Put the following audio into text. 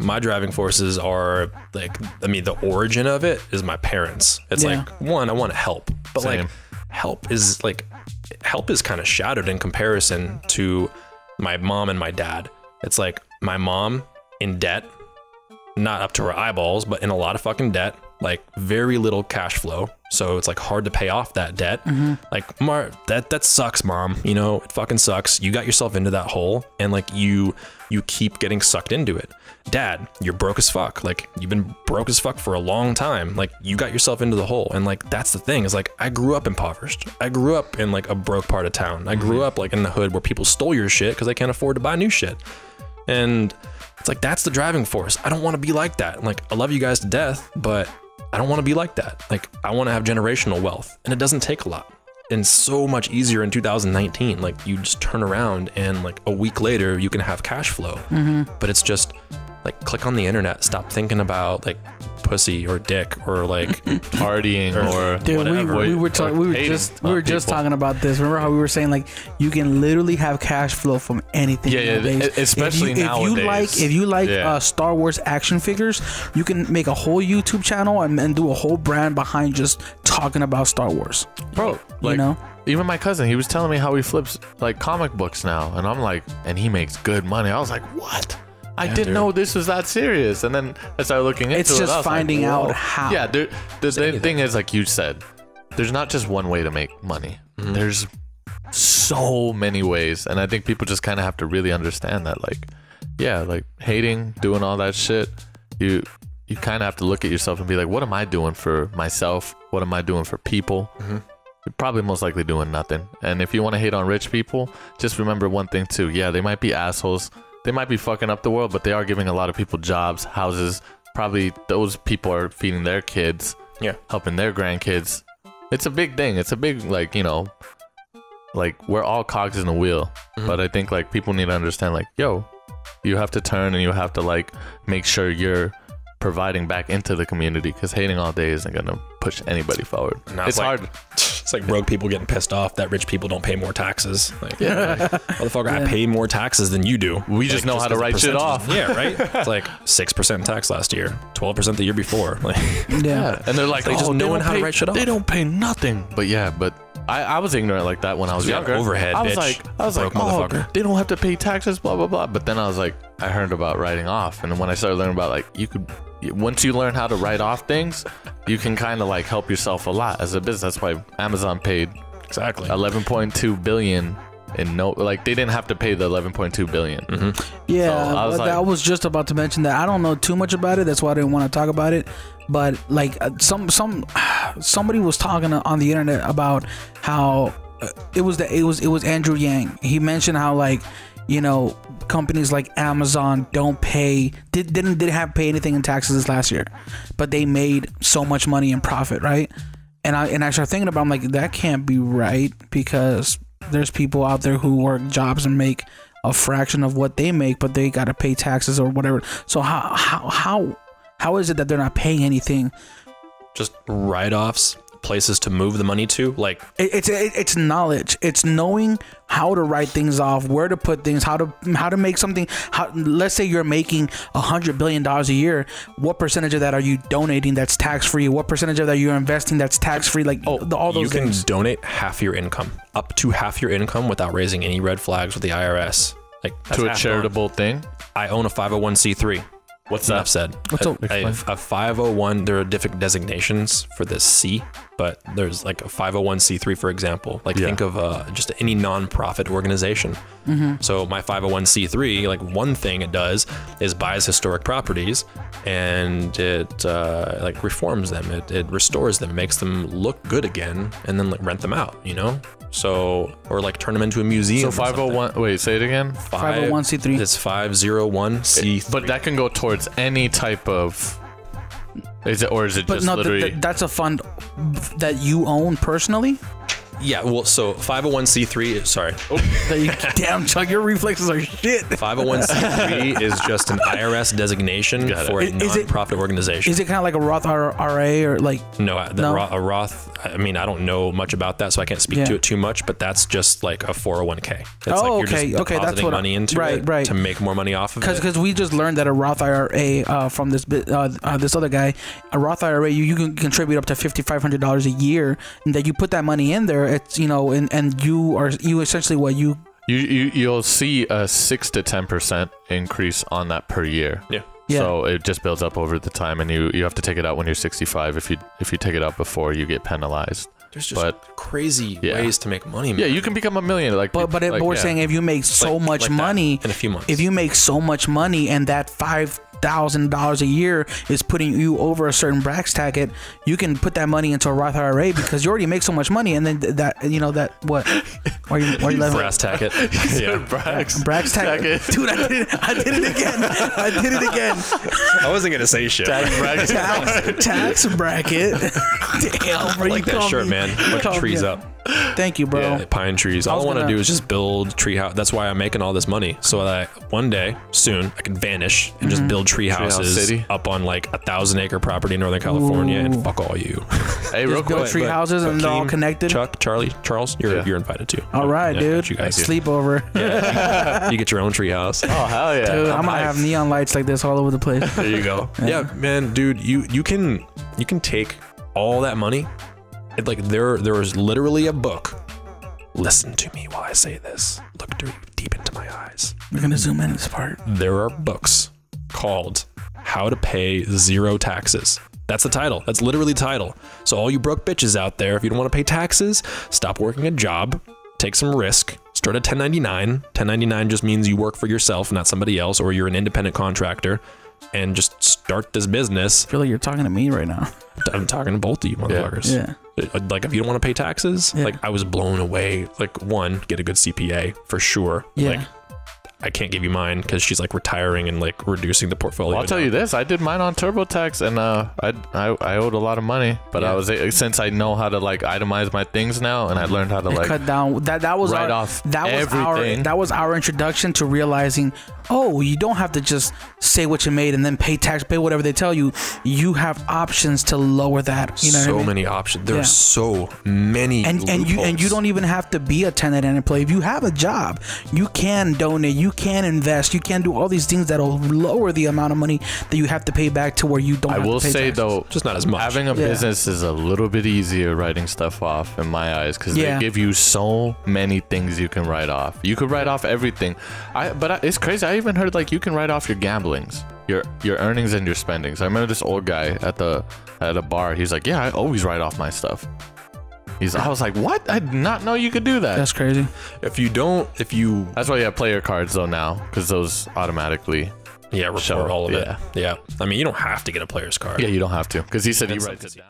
my driving forces are like, I mean, the origin of it is my parents. It's like, one, I want to help, but like help is kind of shadowed in comparison to my mom and my dad. It's like my mom in debt, not up to her eyeballs, but in a lot of fucking debt, like very little cash flow. So it's like hard to pay off that debt. Like, that sucks, mom. You know, it fucking sucks. You got yourself into that hole, and like you keep getting sucked into it. Dad, you're broke as fuck. Like, you've been broke as fuck for a long time. Like, you got yourself into the hole. And like, that's the thing, is like, I grew up impoverished. I grew up in like a broke part of town. I grew up like in the hood where people stole your shit because they can't afford to buy new shit. And it's like, that's the driving force. I don't want to be like that. Like, I love you guys to death, but I don't want to be like that. Like, I want to have generational wealth, and it doesn't take a lot. And so much easier in 2019. Like, you just turn around and like a week later you can have cash flow. But it's just like, click on the internet, stop thinking about like pussy or dick or like partying or dude, whatever. we were just talking about this. Remember how we were saying like, you can literally have cash flow from anything nowadays. Especially nowadays. If you like Star Wars action figures, you can make a whole YouTube channel and do a whole brand behind just talking about Star Wars, bro. Like, you know, even my cousin, he was telling me how he flips like comic books now, and I'm like, and he makes good money. I was like, what? I didn't know this was that serious. And then I started looking into it. It's just finding out how. Yeah, the thing is, like you said, there's not just one way to make money. There's so many ways. And I think people just kind of have to really understand that, like, yeah, like hating, doing all that shit, you kind of have to look at yourself and be like, what am I doing for myself? What am I doing for people? You're probably most likely doing nothing. And if you want to hate on rich people, just remember one thing too. Yeah, they might be assholes. They might be fucking up the world, but they are giving a lot of people jobs, houses. Probably those people are feeding their kids, helping their grandkids. It's a big thing. It's a big, like, you know, like, we're all cogs in the wheel. But I think like people need to understand, like, yo, you have to turn and you have to like make sure you're providing back into the community, because hating all day isn't gonna push anybody forward. It's hard. It's like broke people getting pissed off that rich people don't pay more taxes. Like, motherfucker, I pay more taxes than you do. We just know how to write shit off. Yeah, right. It's like 6% tax last year, 12% the year before. Like, and they're like, oh, just knowing how to write shit off. They don't pay nothing. But yeah, I was ignorant like that when I was younger. Overhead, I was bitch. like, oh, they don't have to pay taxes, blah blah blah. But then I was like, I heard about writing off, and then when I started learning about, like, once you learn how to write off things, you can kind of like help yourself a lot as a business. That's why Amazon paid 11.2 billion in they didn't have to pay the 11.2 billion. Yeah, so I was just about to mention that. I don't know too much about it. That's why I didn't want to talk about it. But like somebody was talking on the internet about how it was Andrew Yang. He mentioned how, like, you know, companies like Amazon didn't have to pay anything in taxes this last year, but they made so much money in profit, right? And I started thinking about, I'm like, that can't be right, because there's people out there who work jobs and make a fraction of what they make, but they got to pay taxes or whatever. So how is it that they're not paying anything? Just write-offs, places to move the money to. Like, it's knowledge. It's knowing how to write things off, where to put things, how to make something. Let's say you're making $100 billion a year. What percentage of that are you donating that's tax free? What percentage of that you're investing that's tax free? Like, all those things. You can donate half your income, up to half your income, without raising any red flags with the IRS. Like, to a charitable thing. I own a 501c3. What's that? Enough said. A 501, there are different designations for this C, but there's like a 501c3, for example. Like, think of just any non-profit organization. So my 501c3, like, one thing it does is buys historic properties, and it like reforms them. It restores them, makes them look good again, and then like rent them out, you know? So, or like turn them into a museum. So 501, wait, say it again. 501c3. It's 501c3. But that can go towards any type of, is it just literally? That's a fund that you own personally? Yeah, well, so 501c3, sorry. Damn, Chuck, your reflexes are shit. 501c3 is just an IRS designation for a nonprofit organization. Is it kind of like a Roth IRA or like? No, a Roth, I mean, I don't know much about that, so I can't speak to it too much, but that's just like a 401k. It's like you're just depositing money into it to make more money off of it. Because we just learned that a Roth IRA from this other guy, a Roth IRA, you can contribute up to $5,500 a year, and that you put that money in there. It's and you essentially what you'll see a 6 to 10% increase on that per year. Yeah. So it just builds up over the time, and you have to take it out when you're 65. If you take it out before, you get penalized. There's just crazy ways to make money, man. Yeah, you can become a millionaire. But we're saying if you make so much money in a few months, if you make so much money and that $5,000 a year is putting you over a certain Brax tacket, you can put that money into a Roth IRA because you already make so much money, and then that what? Why are you laughing? Brass tacket. Yeah, Brax tacket. Dude, I did it again. I wasn't gonna say shit. Tax bracket. Damn, bro, I like that shirt, man. Bunch of trees up. Thank you, bro. Yeah, pine trees. All I want to do is just build treehouse. That's why I'm making all this money, so that one day soon I can vanish and just build tree houses up on like 1,000-acre property in Northern California, and fuck all you. Hey, real quick, build tree houses and they're all connected. Chuck, Charlie, Charles, you're invited too. All right, dude. You guys sleepover. Yeah, you get your own tree house. Oh hell yeah, dude! I'm gonna have neon lights like this all over the place. There you go. Yeah, man, dude, you can take all that money. Like there is literally a book. Listen to me while I say this. Look deep into my eyes. We're gonna zoom in this part. There are books called How to Pay Zero Taxes. That's the title. That's literally the title. So all you broke bitches out there, if you don't want to pay taxes, stop working a job, take some risk, start a 1099. 1099 just means you work for yourself, not somebody else, or you're an independent contractor, and just start this business. I feel like you're talking to me right now. I'm talking to both of you motherfuckers. Yeah. Like if you don't want to pay taxes, like I was blown away. Like one, get a good CPA for sure. Yeah. Like I can't give you mine because she's like retiring and like reducing the portfolio. Well, I'll tell you this: I did mine on TurboTax, and I owed a lot of money, but I was since I know how to like itemize my things now, and I learned how to like cut down. That was our introduction to realizing, oh, you don't have to just say what you made and then pay tax, pay whatever they tell you. You have options to lower that. You know, so many options. There's so many, and you don't even have to be a 1099 employee. If you have a job, you can donate. You can invest. You can do all these things that'll lower the amount of money that you have to pay back to where you don't. I will say though, just not as much. Having a business is a little bit easier writing stuff off in my eyes because they give you so many things you can write off. You could write off everything. But it's crazy. I even heard like you can write off your gamblings, your earnings and your spendings. I remember this old guy at a bar. He's like, yeah, I always write off my stuff. I was like, what? I did not know you could do that. That's crazy. That's why you have player cards though now, because those automatically report all of it. Yeah. I mean, you don't have to get a player's card. Yeah, you don't have to, because he said he writes it down.